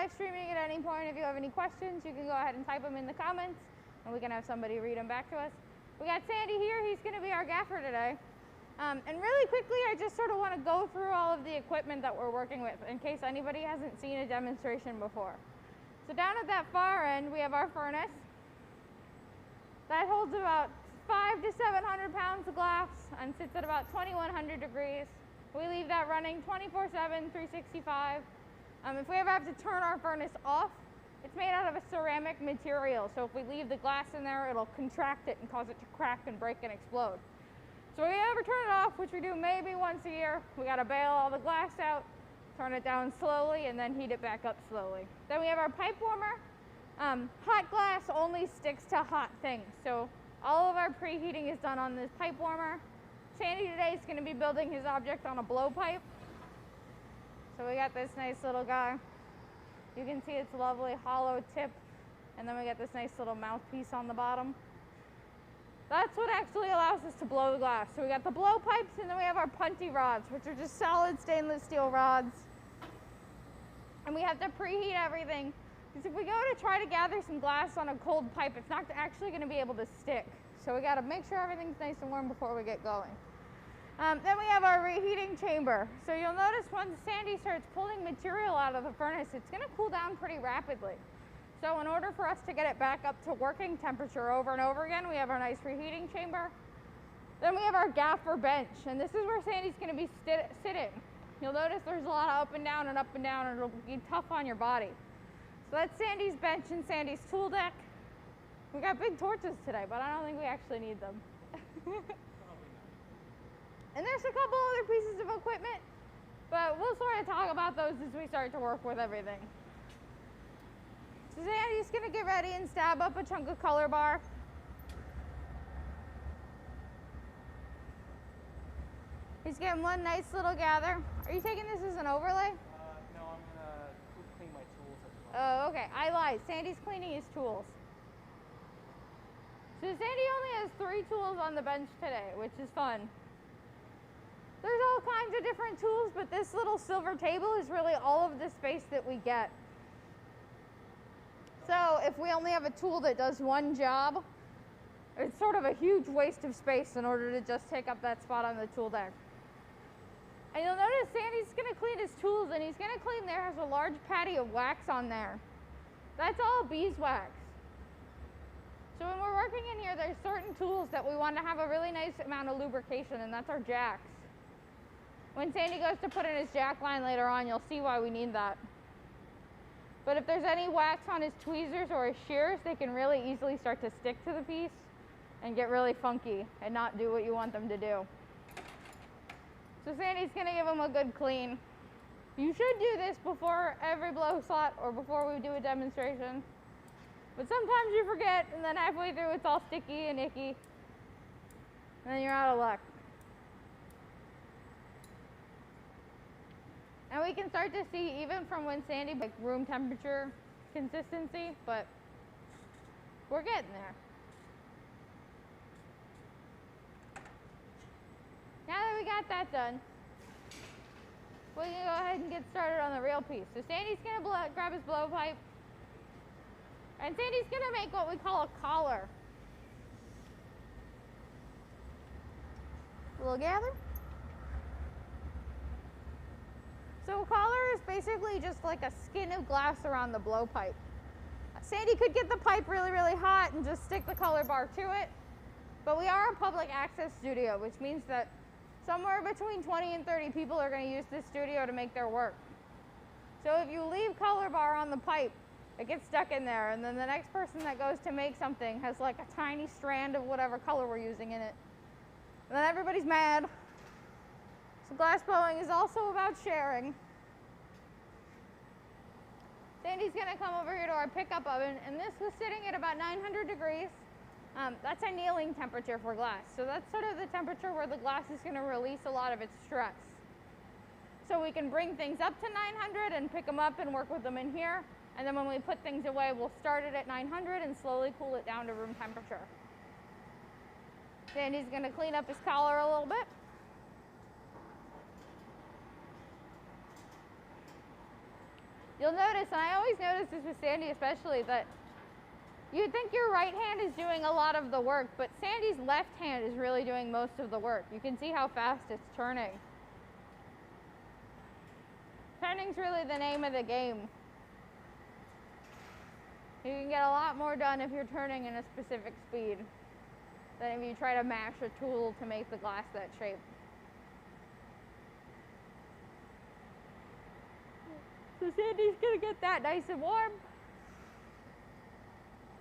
live streaming at any point. If you have any questions, you can go ahead and type them in the comments, and we can have somebody read them back to us. We got Sandy here. He's going to be our gaffer today. And really quickly, I just sort of want to go through all of the equipment that we're working with in case anybody hasn't seen a demonstration before. So down at that far end, we have our furnace. That holds about 500 to 700 pounds of glass and sits at about 2100 degrees. We leave that running 24/7, 365. If we ever have to turn our furnace off, it's made out of a ceramic material. So if we leave the glass in there, it'll contract it and cause it to crack and break and explode. So if we ever turn it off, which we do maybe once a year, we gotta bail all the glass out, turn it down slowly, and then heat it back up slowly. Then we have our pipe warmer. Hot glass only sticks to hot things. So all of our preheating is done on this pipe warmer. Sandy today is gonna be building his object on a blowpipe. So we got this nice little guy. You can see its lovely hollow tip, and then we got this nice little mouthpiece on the bottom. That's what actually allows us to blow the glass. So we got the blowpipes, and then we have our Punty rods, which are just solid stainless steel rods. And we have to preheat everything, because if we go to try to gather some glass on a cold pipe, it's not actually going to be able to stick. So we got to make sure everything's nice and warm before we get going. Then we have our reheating chamber. So you'll notice once Sandy starts pulling material out of the furnace, it's going to cool down pretty rapidly. So in order for us to get it back up to working temperature over and over again, we have our nice reheating chamber. Then we have our gaffer bench, and this is where Sandy's going to be sitting. You'll notice there's a lot of up and down, and it'll be tough on your body. So that's Sandy's bench and Sandy's tool deck. We got big torches today, but I don't think we actually need them. And there's a couple other pieces of equipment, but we'll sort of talk about those as we start to work with everything. So Sandy's gonna get ready and stab up a chunk of color bar. He's getting one nice little gather. Are you taking this as an overlay? No, I'm gonna clean my tools at the moment. Oh, okay, I lied. Sandy's cleaning his tools. So Sandy only has 3 tools on the bench today, which is fun. There's all kinds of different tools, but this little silver table is really all of the space that we get. So if we only have a tool that does one job, it's sort of a huge waste of space in order to just take up that spot on the tool deck. And you'll notice Sandy's gonna clean his tools, and he's gonna clean there has a large patty of wax on there. That's all beeswax. So when we're working in here, there's certain tools that we want to have a really nice amount of lubrication, and that's our jacks. When Sandy goes to put in his jack line later on, you'll see why we need that. But if there's any wax on his tweezers or his shears, they can really easily start to stick to the piece and get really funky and not do what you want them to do. So Sandy's gonna give them a good clean. You should do this before every blow slot or before we do a demonstration. But sometimes you forget, and then halfway through it's all sticky and icky, and then you're out of luck. And we can start to see, even from when Sandy, like room temperature consistency, but we're getting there. Now that we got that done, we can go ahead and get started on the real piece. So Sandy's gonna grab his blowpipe, and Sandy's gonna make what we call a collar. A little gather. So a collar is basically just like a skin of glass around the blowpipe. Sandy could get the pipe really, really hot and just stick the color bar to it, but we are a public access studio, which means that somewhere between 20 and 30 people are going to use this studio to make their work. So if you leave color bar on the pipe, it gets stuck in there, and then the next person that goes to make something has like a tiny strand of whatever color we're using in it. And then everybody's mad. So glassblowing is also about sharing. Sandy's gonna come over here to our pickup oven, and this was sitting at about 900 degrees. That's annealing temperature for glass. So that's sort of the temperature where the glass is gonna release a lot of its stress. So we can bring things up to 900 and pick them up and work with them in here. And then when we put things away, we'll start it at 900 and slowly cool it down to room temperature. Sandy's gonna clean up his collar a little bit. You'll notice, and I always notice this with Sandy especially, that you'd think your right hand is doing a lot of the work, but Sandy's left hand is really doing most of the work. You can see how fast it's turning. Turning's really the name of the game. You can get a lot more done if you're turning in a specific speed than if you try to mash a tool to make the glass that shape. So Sandy's gonna get that nice and warm.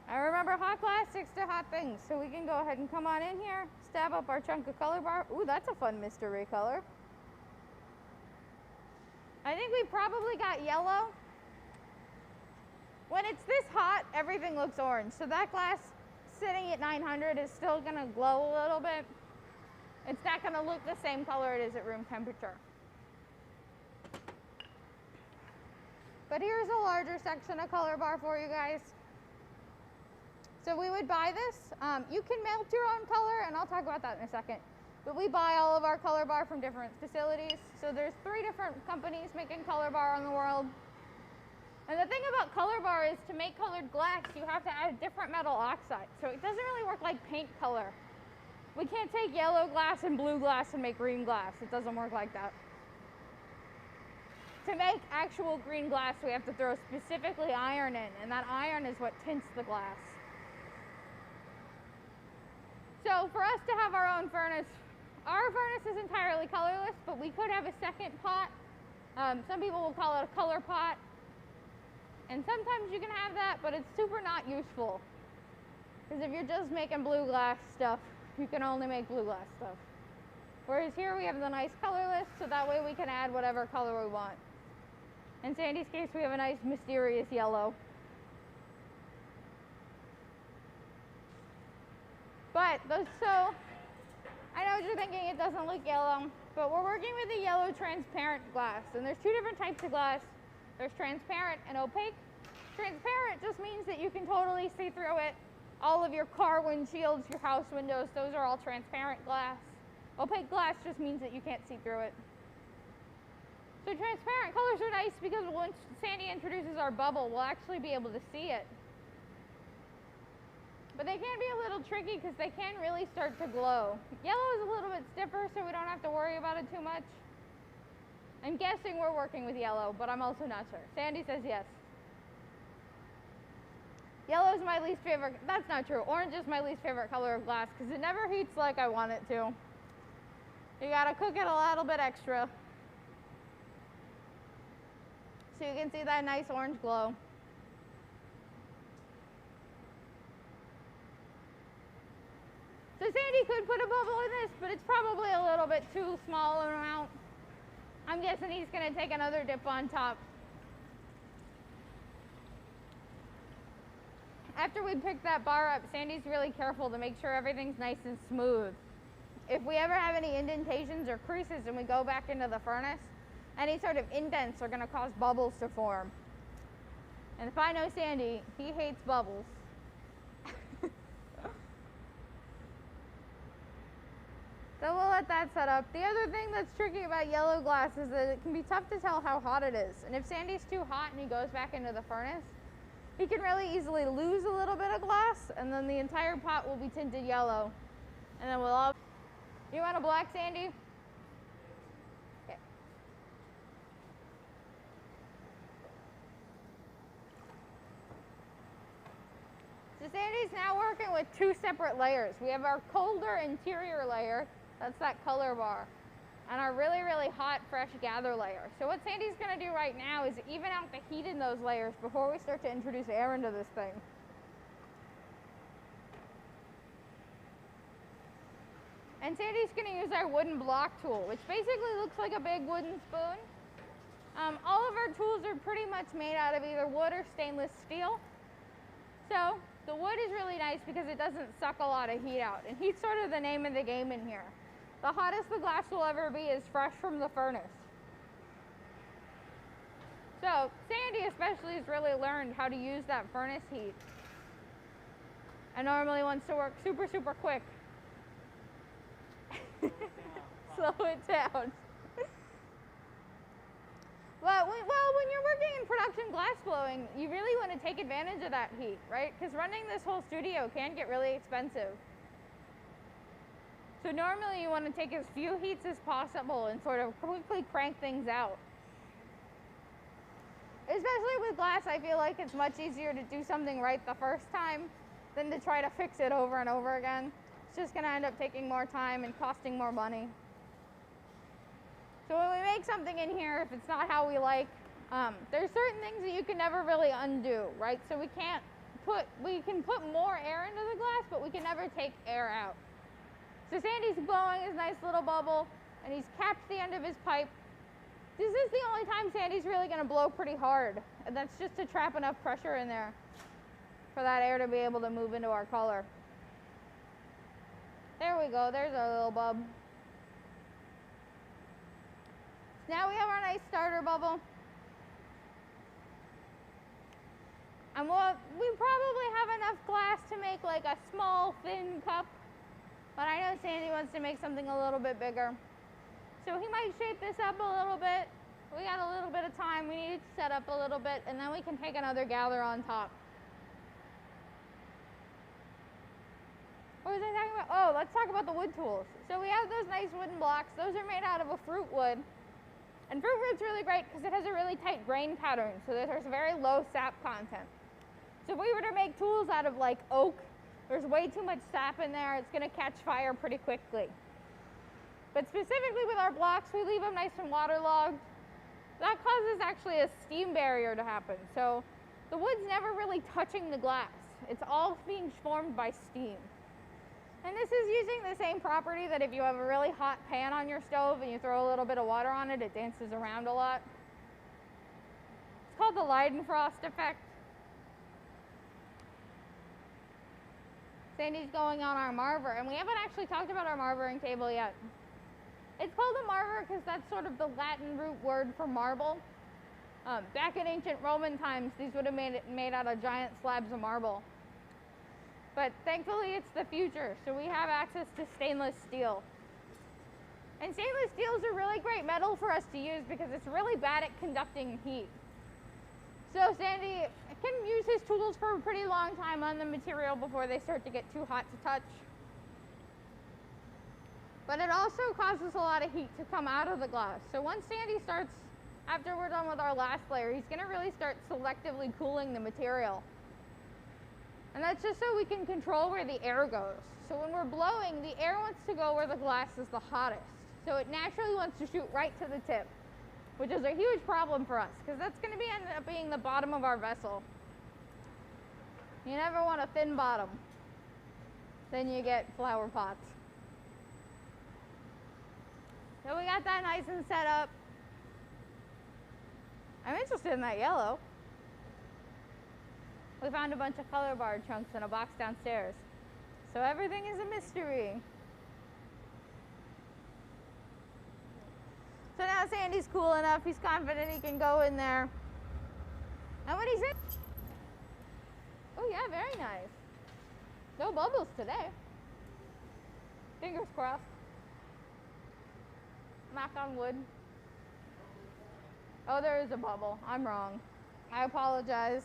I remember hot glass sticks to hot things, so we can go ahead and come on in here, stab up our chunk of color bar. Ooh, that's a fun mystery color. I think we probably got yellow. When it's this hot, everything looks orange. So that glass sitting at 900 is still gonna glow a little bit. It's not gonna look the same color it is at room temperature. But here's a larger section of color bar for you guys. So we would buy this. You can melt your own color, and I'll talk about that in a second. But we buy all of our color bar from different facilities. So there's 3 different companies making color bar in the world. And the thing about color bar is to make colored glass, you have to add different metal oxide. So it doesn't really work like paint color. We can't take yellow glass and blue glass and make green glass. It doesn't work like that. To make actual green glass, we have to throw specifically iron in, and that iron is what tints the glass. So for us to have our own furnace, our furnace is entirely colorless, but we could have a second pot. Some people will call it a color pot. And sometimes you can have that, but it's super not useful. Because if you're just making blue glass stuff, you can only make blue glass stuff. Whereas here we have the nice colorless, so that way we can add whatever color we want. In Sandy's case, we have a nice mysterious yellow. But so I know what you're thinking, it doesn't look yellow, but we're working with a yellow transparent glass. And there's 2 different types of glass. There's transparent and opaque. Transparent just means that you can totally see through it. All of your car windshields, your house windows, those are all transparent glass. Opaque glass just means that you can't see through it. So transparent colors are nice because once Sandy introduces our bubble, we'll actually be able to see it. But they can be a little tricky because they can really start to glow. Yellow is a little bit stiffer, so we don't have to worry about it too much. I'm guessing we're working with yellow, but I'm also not sure. Sandy says yes. Yellow is my least favorite. That's not true. Orange is my least favorite color of glass because it never heats like I want it to. You gotta cook it a little bit extra. So you can see that nice orange glow. So Sandy could put a bubble in this, but it's probably a little bit too small an amount. I'm guessing he's gonna take another dip on top. After we pick that bar up, Sandy's really careful to make sure everything's nice and smooth. If we ever have any indentations or creases and we go back into the furnace, any sort of indents are gonna cause bubbles to form. And if I know Sandy, he hates bubbles. So we'll let that set up. The other thing that's tricky about yellow glass is that it can be tough to tell how hot it is. And if Sandy's too hot and he goes back into the furnace, he can really easily lose a little bit of glass, and then the entire pot will be tinted yellow. And then we'll all... You want a black, Sandy? Okay. So Sandy's now working with 2 separate layers. We have our colder interior layer, that's that color bar, and our really, really hot, fresh gather layer. So what Sandy's gonna do right now is even out the heat in those layers before we start to introduce air into this thing. And Sandy's gonna use our wooden block tool, which basically looks like a big wooden spoon. All of our tools are pretty much made out of either wood or stainless steel. So the wood is really nice because it doesn't suck a lot of heat out. And heat's sort of the name of the game in here. The hottest the glass will ever be is fresh from the furnace. So Sandy especially has really learned how to use that furnace heat. And normally wants to work super, super quick. Slow it down. But when you're working in production glass blowing, you really want to take advantage of that heat, right? Because running this whole studio can get really expensive. So normally you want to take as few heats as possible and sort of quickly crank things out. Especially with glass, I feel like it's much easier to do something right the first time than to try to fix it over and over again. It's just going to end up taking more time and costing more money. So when we make something in here, if it's not how we like, there's certain things that you can never really undo, right? So we can put more air into the glass, but we can never take air out. So Sandy's blowing his nice little bubble, and he's capped the end of his pipe. This is the only time Sandy's really going to blow pretty hard, and that's just to trap enough pressure in there for that air to be able to move into our color. There we go, there's our little bub. Now we have our nice starter bubble. And we probably have enough glass to make like a small, thin cup, but I know Sandy wants to make something a little bit bigger. So he might shape this up a little bit. We got a little bit of time. We need to set up a little bit, and then we can take another gather on top. What was I talking about? Oh, let's talk about the wood tools. So we have those nice wooden blocks. Those are made out of a fruit wood. And fruit wood's really great because it has a really tight grain pattern, so that there's very low sap content. So if we were to make tools out of like oak, there's way too much sap in there. It's going to catch fire pretty quickly. But specifically with our blocks, we leave them nice and waterlogged. That causes actually a steam barrier to happen. So the wood's never really touching the glass. It's all being formed by steam. And this is using the same property that if you have a really hot pan on your stove and you throw a little bit of water on it, it dances around a lot. It's called the Leidenfrost Effect. Sandy's going on our marver, and we haven't actually talked about our marvering table yet. It's called a marver because that's sort of the Latin root word for marble. Back in ancient Roman times, these would have made out of giant slabs of marble. But thankfully, it's the future, so we have access to stainless steel. And stainless steel is a really great metal for us to use because it's really bad at conducting heat. So Sandy can use his tools for a pretty long time on the material before they start to get too hot to touch. But it also causes a lot of heat to come out of the glass. So once Sandy starts, after we're done with our last layer, he's going to really start selectively cooling the material. And that's just so we can control where the air goes. So when we're blowing, the air wants to go where the glass is the hottest. So it naturally wants to shoot right to the tip, which is a huge problem for us because that's going to end up being the bottom of our vessel. You never want a thin bottom. Then you get flower pots. So we got that nice and set up. I'm interested in that yellow. We found a bunch of color bar chunks in a box downstairs. So everything is a mystery. So now Sandy's cool enough, he's confident he can go in there. And when he's in, oh yeah, very nice. No bubbles today. Fingers crossed. Knock on wood. Oh, there is a bubble. I'm wrong. I apologize.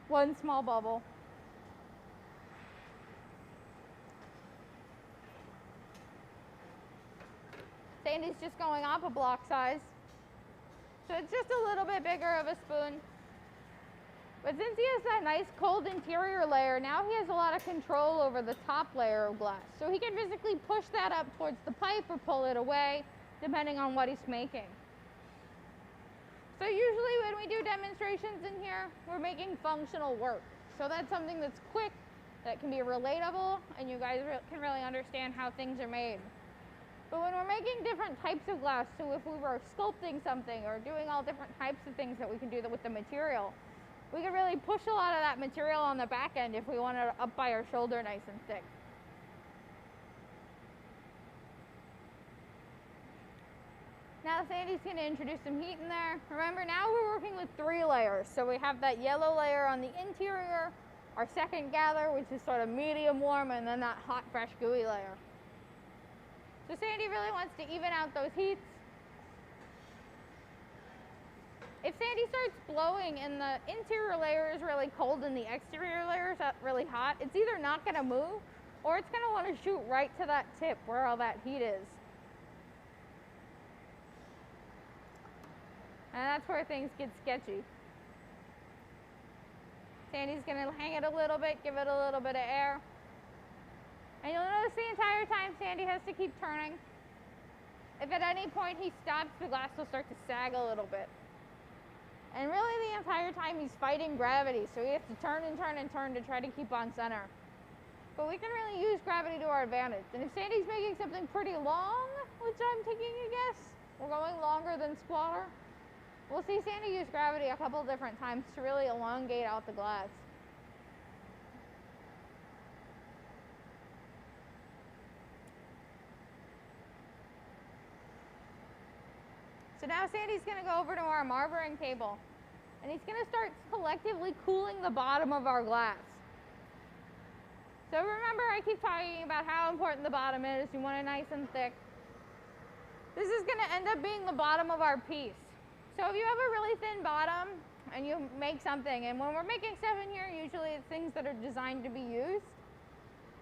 One small bubble. Sandy's just going off a block size. So it's just a little bit bigger of a spoon. But since he has that nice cold interior layer, now he has a lot of control over the top layer of glass. So he can physically push that up towards the pipe or pull it away, depending on what he's making. So usually when we do demonstrations in here, we're making functional work. So that's something that's quick, that can be relatable, and you guys can really understand how things are made. But when we're making different types of glass, so if we were sculpting something or doing all different types of things that we can do with the material, we can really push a lot of that material on the back end if we want it up by our shoulder nice and thick. Now Sandy's going to introduce some heat in there. Remember, now we're working with 3 layers. So we have that yellow layer on the interior, our second gather, which is sort of medium warm, and then that hot, fresh, gooey layer. So Sandy really wants to even out those heats. If Sandy starts blowing and the interior layer is really cold and the exterior layer is really hot, it's either not going to move or it's going to want to shoot right to that tip where all that heat is. And that's where things get sketchy. Sandy's going to hang it a little bit, give it a little bit of air. And you'll notice the entire time Sandy has to keep turning. If at any point he stops, the glass will start to sag a little bit. And really the entire time he's fighting gravity, so he has to turn and turn and turn to try to keep on center. But we can really use gravity to our advantage. And if Sandy's making something pretty long, which I'm taking a guess, we're going longer than squatter, we'll see Sandy use gravity a couple different times to really elongate out the glass. So now Sandy's going to go over to our marbling table, and he's going to start selectively cooling the bottom of our glass. So remember, I keep talking about how important the bottom is. You want it nice and thick. This is going to end up being the bottom of our piece. So if you have a really thin bottom and you make something, and when we're making stuff in here, usually it's things that are designed to be used.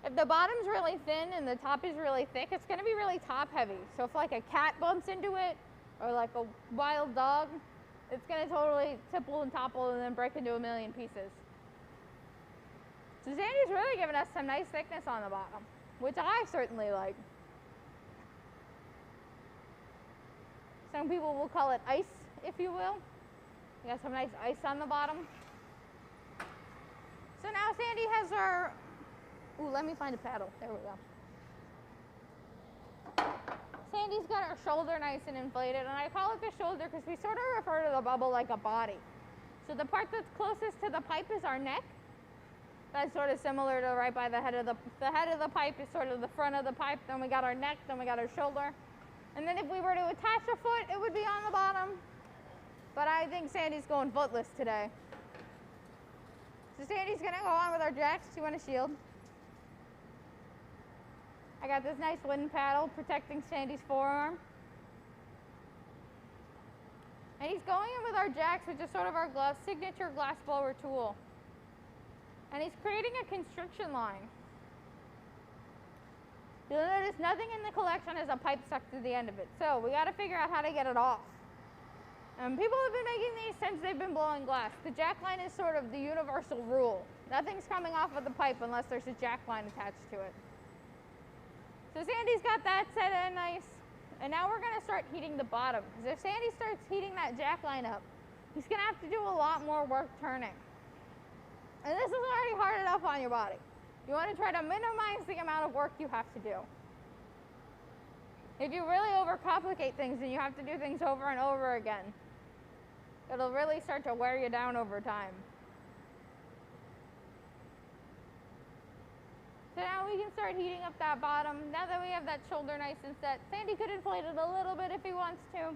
If the bottom's really thin and the top is really thick, it's going to be really top heavy. So if like a cat bumps into it, or like a wild dog, it's going to totally tipple and topple and then break into a million pieces. So Sandy's really giving us some nice thickness on the bottom, which I certainly like. Some people will call it ice, if you will. We got some nice ice on the bottom. So now Sandy has our, ooh, let me find a paddle. There we go. Sandy's got her shoulder nice and inflated, and I call it the shoulder because we sort of refer to the bubble like a body. So the part that's closest to the pipe is our neck. That's sort of similar to right by the head of the head of the pipe is sort of the front of the pipe. Then we got our neck, then we got our shoulder. And then if we were to attach a foot, it would be on the bottom. But I think Sandy's going footless today. So Sandy's gonna go on with our jacks. Do you want a shield? I got this nice wooden paddle protecting Sandy's forearm. And he's going in with our jacks, which is sort of our signature glass blower tool. And he's creating a constriction line. You'll notice nothing in the collection has a pipe stuck to the end of it. So we got to figure out how to get it off. People have been making these since they've been blowing glass. The jack line is sort of the universal rule. Nothing's coming off of the pipe unless there's a jack line attached to it. So Sandy's got that set in nice. And now we're going to start heating the bottom. Because if Sandy starts heating that jack line up, he's going to have to do a lot more work turning. And this is already hard enough on your body. You want to try to minimize the amount of work you have to do. If you really overcomplicate things and you have to do things over and over again, it'll really start to wear you down over time. So now we can start heating up that bottom. Now that we have that shoulder nice and set, Sandy could inflate it a little bit if he wants to.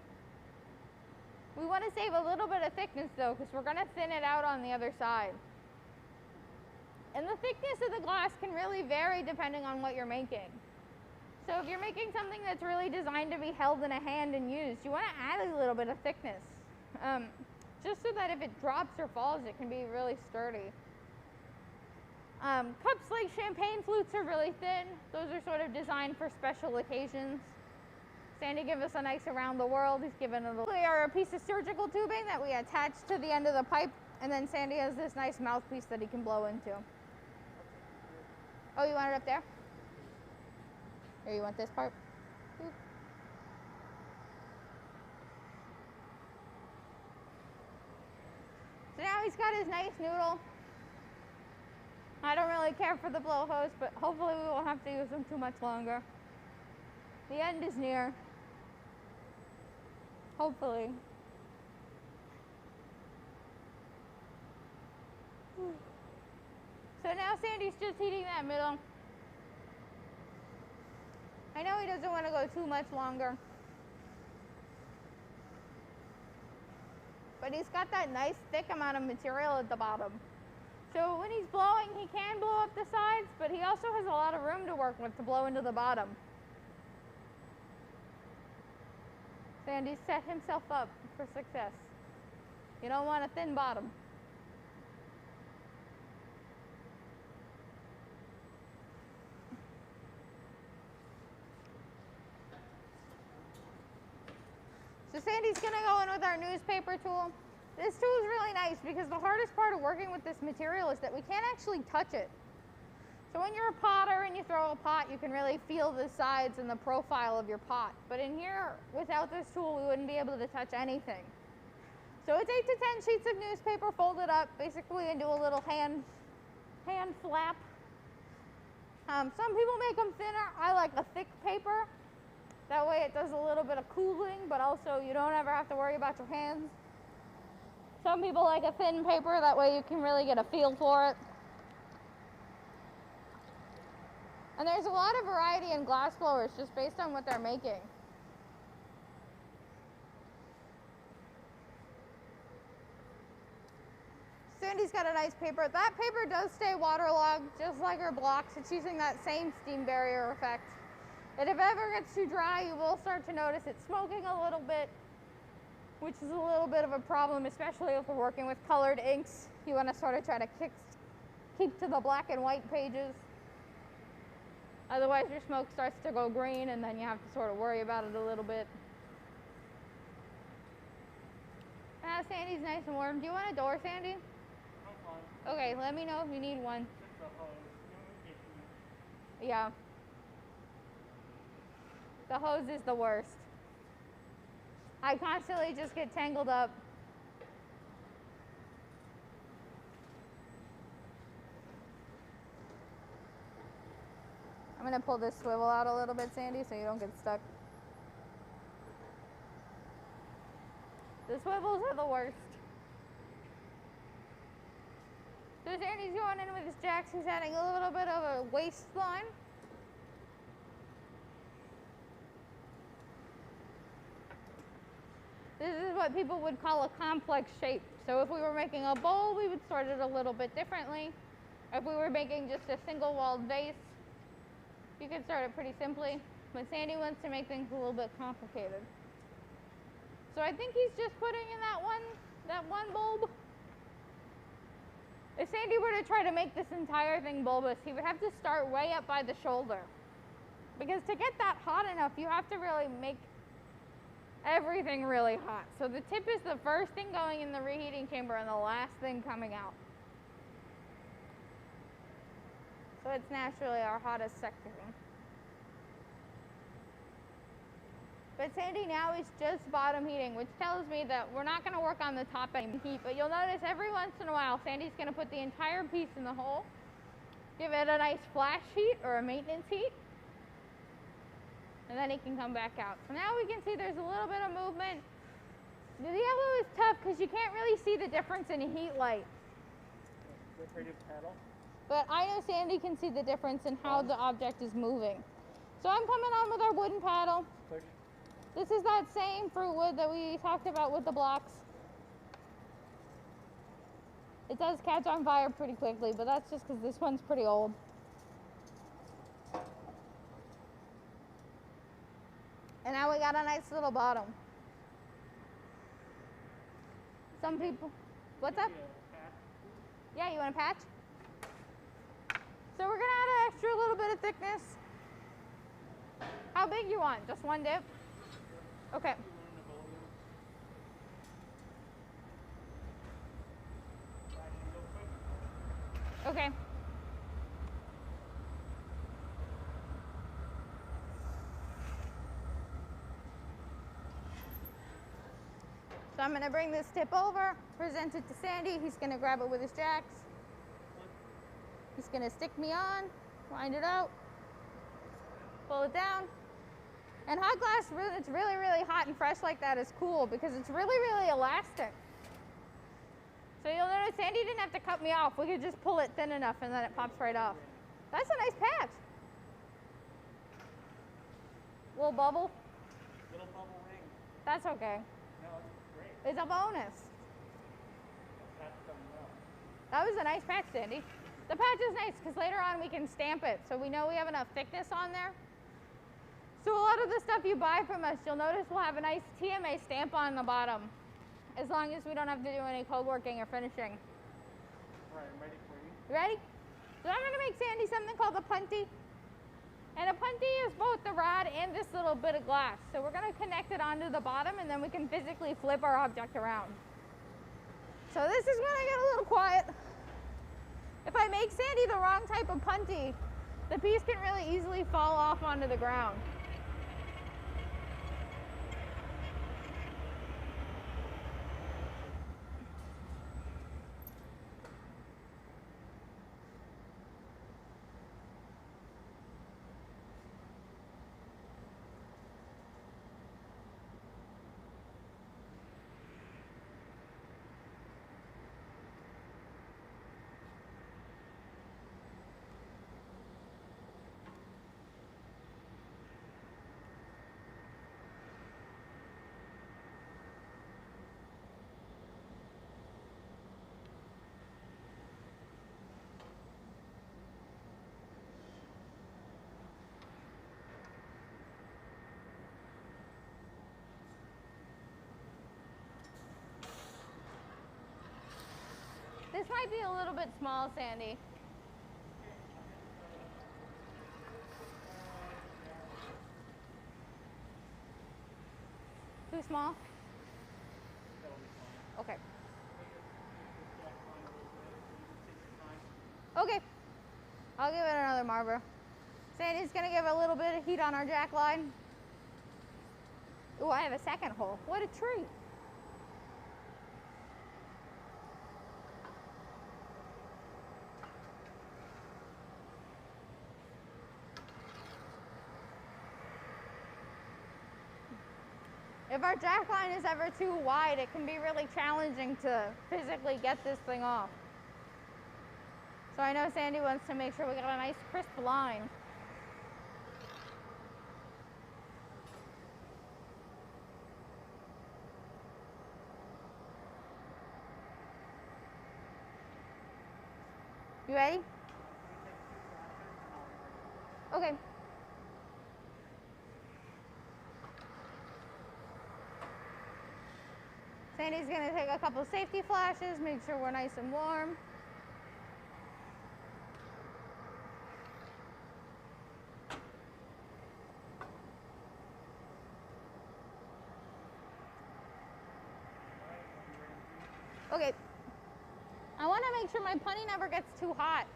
We want to save a little bit of thickness though, because we're going to thin it out on the other side. And the thickness of the glass can really vary depending on what you're making. So if you're making something that's really designed to be held in a hand and used, you want to add a little bit of thickness. Just so that if it drops or falls, it can be really sturdy. Cups like champagne flutes are really thin. Those are sort of designed for special occasions. Sandy gave us a nice around the world. He's given us a piece of surgical tubing that we attach to the end of the pipe, and then Sandy has this nice mouthpiece that he can blow into. Oh, you want it up there? Or you want this part? Oop. So now he's got his nice noodle. I don't really care for the blow hose, but hopefully we won't have to use them too much longer. The end is near. Hopefully. So now Sandy's just heating that middle. I know he doesn't want to go too much longer. But he's got that nice thick amount of material at the bottom. So when he's blowing, he can blow up the sides, but he also has a lot of room to work with to blow into the bottom. Sandy set himself up for success. You don't want a thin bottom. So Sandy's gonna go in with our newspaper tool. This tool is really nice because the hardest part of working with this material is that we can't actually touch it. So when you're a potter and you throw a pot, you can really feel the sides and the profile of your pot. But in here, without this tool, we wouldn't be able to touch anything. So it's 8 to 10 sheets of newspaper folded up, basically into a little hand flap. Some people make them thinner. I like a thick paper. That way it does a little bit of cooling, but also you don't ever have to worry about your hands. Some people like a thin paper, that way you can really get a feel for it. And there's a lot of variety in glass blowers just based on what they're making. Sandy's got a nice paper. That paper does stay waterlogged, just like her blocks. It's using that same steam barrier effect. And if it ever gets too dry, you will start to notice it smoking a little bit, which is a little bit of a problem, especially if we're working with colored inks. You want to sort of try to keep to the black and white pages. Otherwise, your smoke starts to go green, and then you have to sort of worry about it a little bit. Ah, Sandy's nice and warm. Do you want a door, Sandy? I'm fine. Okay, let me know if you need one. Just a hose. Yeah. The hose is the worst. I constantly just get tangled up. I'm gonna pull this swivel out a little bit, Sandy, so you don't get stuck. The swivels are the worst. So Sandy's going in with his jacks. He's adding a little bit of a waistline. This is what people would call a complex shape. So if we were making a bowl, we would sort it a little bit differently. If we were making just a single walled vase, you could sort it pretty simply. But Sandy wants to make things a little bit complicated. So I think he's just putting in that one bulb. If Sandy were to try to make this entire thing bulbous, he would have to start way up by the shoulder. Because to get that hot enough, you have to really make everything really hot. So the tip is the first thing going in the reheating chamber and the last thing coming out. So it's naturally our hottest section. But Sandy now is just bottom heating, which tells me that we're not going to work on the top end heat. But you'll notice every once in a while, Sandy's going to put the entire piece in the hole, give it a nice flash heat or a maintenance heat, and then he can come back out. So now we can see there's a little bit of movement. The yellow is tough because you can't really see the difference in heat light. But I know Sandy can see the difference in how the object is moving. So I'm coming on with our wooden paddle. This is that same fruit wood that we talked about with the blocks. It does catch on fire pretty quickly, but that's just because this one's pretty old. And now we got a nice little bottom. Some people, what's up? Yeah, you want a patch? So we're gonna add an extra little bit of thickness. How big you want? Just one dip? Okay. Okay. So I'm going to bring this tip over, present it to Sandy. He's going to grab it with his jacks. He's going to stick me on, wind it out, pull it down. And hot glass, when it's really, really hot and fresh like that, is cool because it's really, really elastic. So you'll notice Sandy didn't have to cut me off. We could just pull it thin enough and then it pops right off. That's a nice patch. Little bubble. Little bubble ring. That's okay. No, it's great. It's a bonus. That's coming well. That was a nice patch, Sandy. The patch is nice because later on we can stamp it, so we know we have enough thickness on there. So a lot of the stuff you buy from us, you'll notice we'll have a nice TMA stamp on the bottom. as long as we don't have to do any code working or finishing. Right, I'm ready for you. You ready? So I'm gonna make Sandy something called a punty. And a punty is both the rod and this little bit of glass. So we're gonna connect it onto the bottom and then we can physically flip our object around. So this is when I get a little quiet. If I make Sandy the wrong type of punty, the piece can really easily fall off onto the ground. This might be a little bit small, Sandy. Too small? Okay. Okay. I'll give it another marber. Sandy's gonna give a little bit of heat on our jack line. Ooh, I have a second hole. What a treat. If our jack line is ever too wide, it can be really challenging to physically get this thing off. So I know Sandy wants to make sure we got a nice crisp line. You ready? Okay. Sandy's gonna take a couple safety flashes, make sure we're nice and warm. Okay. I wanna make sure my punty never gets too hot.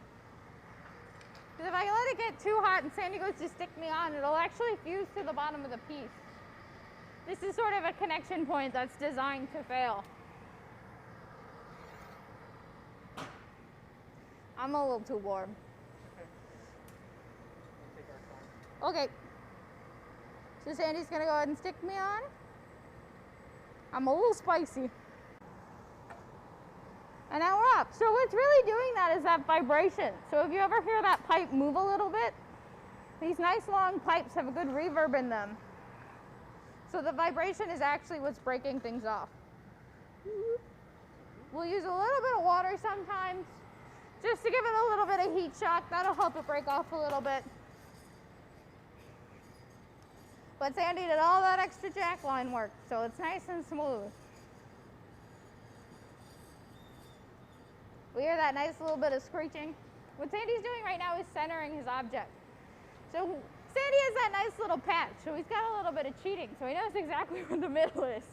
Because if I let it get too hot and Sandy goes to stick me on, it'll actually fuse to the bottom of the piece. This is sort of a connection point that's designed to fail. I'm a little too warm. Okay. So Sandy's gonna go ahead and stick me on. I'm a little spicy. And now we're up. So what's really doing that is that vibration. So if you ever hear that pipe move a little bit, these nice long pipes have a good reverb in them. So the vibration is actually what's breaking things off. We'll use a little bit of water sometimes, just to give it a little bit of heat shock. That'll help it break off a little bit. But Sandy did all that extra jack line work, so it's nice and smooth. We hear that nice little bit of screeching. What Sandy's doing right now is centering his object. So Sandy has that nice little patch, so he's got a little bit of cheating, so he knows exactly where the middle is.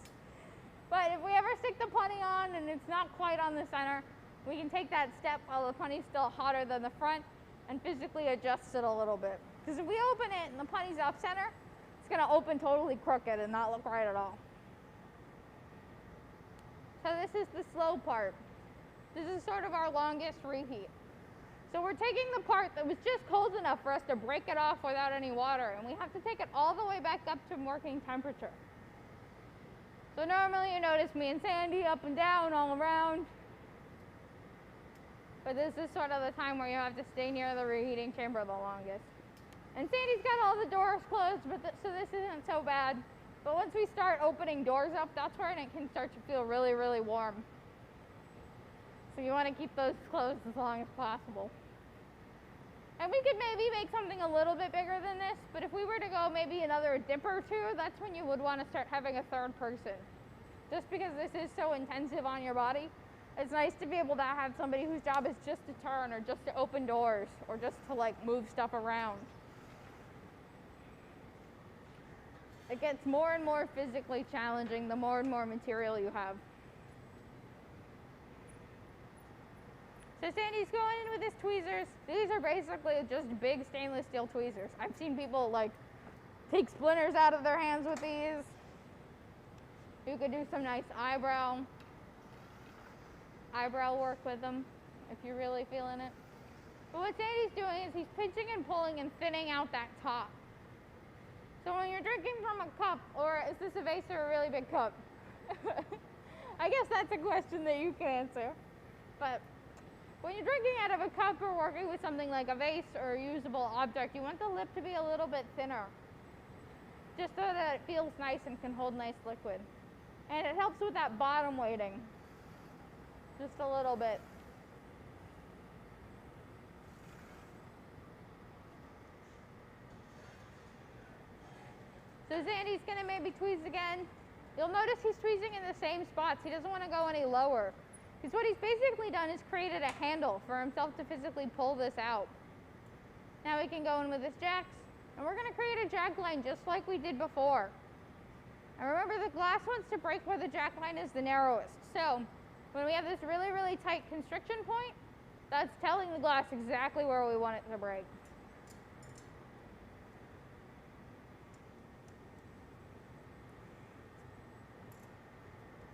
But if we ever stick the punty on and it's not quite on the center, we can take that step while the punty's still hotter than the front and physically adjust it a little bit. Because if we open it and the punty's off center, it's gonna open totally crooked and not look right at all. So this is the slow part. This is sort of our longest reheat. So we're taking the part that was just cold enough for us to break it off without any water, and we have to take it all the way back up to working temperature. So normally you notice me and Sandy up and down all around, but this is sort of the time where you have to stay near the reheating chamber the longest. And Sandy's got all the doors closed, so this isn't so bad. But once we start opening doors up, that's where it can start to feel really, really warm. So you want to keep those closed as long as possible. And we could maybe make something a little bit bigger than this, but if we were to go maybe another dip or two, that's when you would want to start having a third person. just because this is so intensive on your body. It's nice to be able to have somebody whose job is just to turn or just to open doors or just to like move stuff around. It gets more and more physically challenging the more and more material you have. So Sandy's going in with his tweezers. These are basically just big stainless steel tweezers. I've seen people like take splinters out of their hands with these. You could do some nice eyebrow work with them if you're really feeling it. But what Sandy's doing is he's pinching and pulling and thinning out that top. So when you're drinking from a cup, or is this a vase or a really big cup? I guess that's a question that you can answer. But when you're drinking out of a cup or working with something like a vase or a usable object, you want the lip to be a little bit thinner, just so that it feels nice and can hold nice liquid. And it helps with that bottom weighting, just a little bit. So Sandy's gonna maybe tweeze again. You'll notice he's tweezing in the same spots. He doesn't want to go any lower. Because what he's basically done is created a handle for himself to physically pull this out. Now we can go in with his jacks, and we're gonna create a jack line just like we did before. And remember, the glass wants to break where the jack line is the narrowest. So when we have this really, really tight constriction point, that's telling the glass exactly where we want it to break.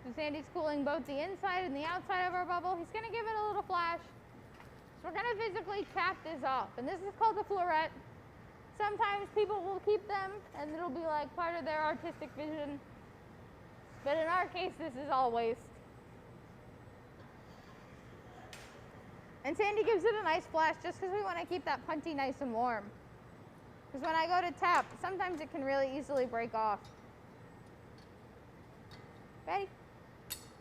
So Sandy's cooling both the inside and the outside of our bubble. He's gonna give it a little flash. So we're gonna physically cap this off. And this is called a floret. Sometimes people will keep them and it'll be like part of their artistic vision. But in our case, this is all waste. And Sandy gives it a nice flash just because we want to keep that punty nice and warm. Because when I go to tap, sometimes it can really easily break off. Ready?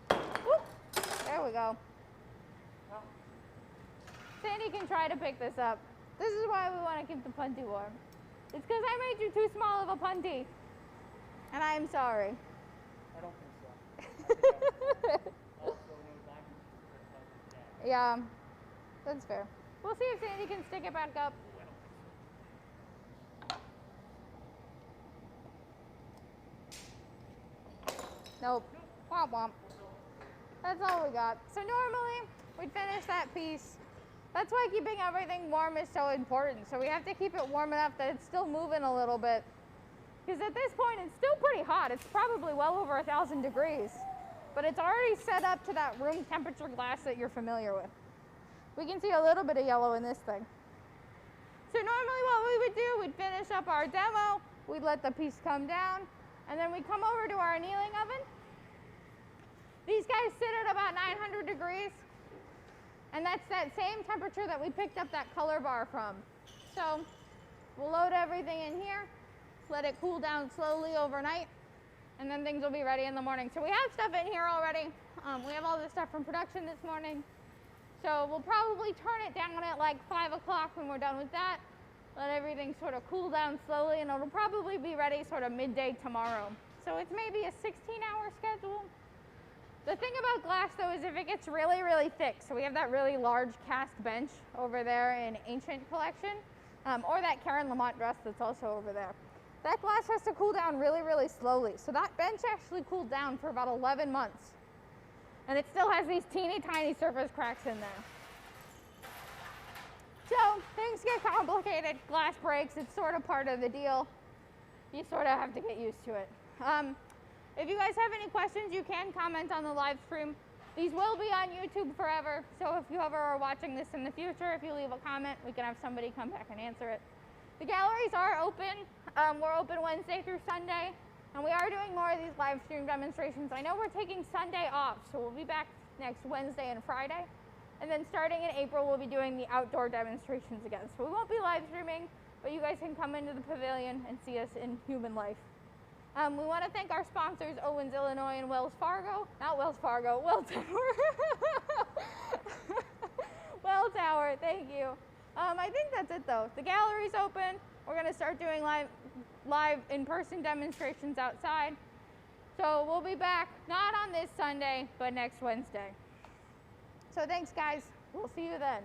Whoop. There we go. Sandy can try to pick this up. This is why we want to keep the punty warm. It's because I made you too small of a punty. And I am sorry. I don't think so. Yeah, that's fair. We'll see if Sandy can stick it back up. Nope. Womp womp. That's all we got. So normally, we'd finish that piece. That's why keeping everything warm is so important. So we have to keep it warm enough that it's still moving a little bit. Because at this point, it's still pretty hot. It's probably well over 1,000 degrees. But it's already set up to that room temperature glass that you're familiar with. We can see a little bit of yellow in this thing. So normally what we would do, we'd finish up our demo, we'd let the piece come down, and then we'd come over to our annealing oven. These guys sit at about 900 degrees. And that's that same temperature that we picked up that color bar from. So we'll load everything in here, let it cool down slowly overnight, and then things will be ready in the morning. So we have stuff in here already. We have all this stuff from production this morning. So we'll probably turn it down at like 5 o'clock when we're done with that. Let everything sort of cool down slowly, and it'll probably be ready sort of midday tomorrow. So it's maybe a 16-hour schedule. The thing about glass, though, is if it gets really, really thick, so we have that really large cast bench over there in Ancient Collection, or that Karen Lamont dress that's also over there. That glass has to cool down really, really slowly. So that bench actually cooled down for about 11 months. And it still has these teeny tiny surface cracks in there. So things get complicated, glass breaks, it's sort of part of the deal. You sort of have to get used to it. If you guys have any questions, you can comment on the live stream. These will be on YouTube forever, so if you ever are watching this in the future, if you leave a comment, we can have somebody come back and answer it. The galleries are open. We're open Wednesday through Sunday, and we are doing more of these live stream demonstrations. I know we're taking Sunday off, so we'll be back next Wednesday and Friday. And then starting in April, we'll be doing the outdoor demonstrations again. So we won't be live streaming, but you guys can come into the pavilion and see us in human life. We want to thank our sponsors, Owens, Illinois, and Wells Fargo. Not Wells Fargo, Well Tower. Well Tower, thank you. I think that's it, though. The gallery's open. We're going to start doing live in-person demonstrations outside. So we'll be back, not on this Sunday, but next Wednesday. So thanks, guys. We'll see you then.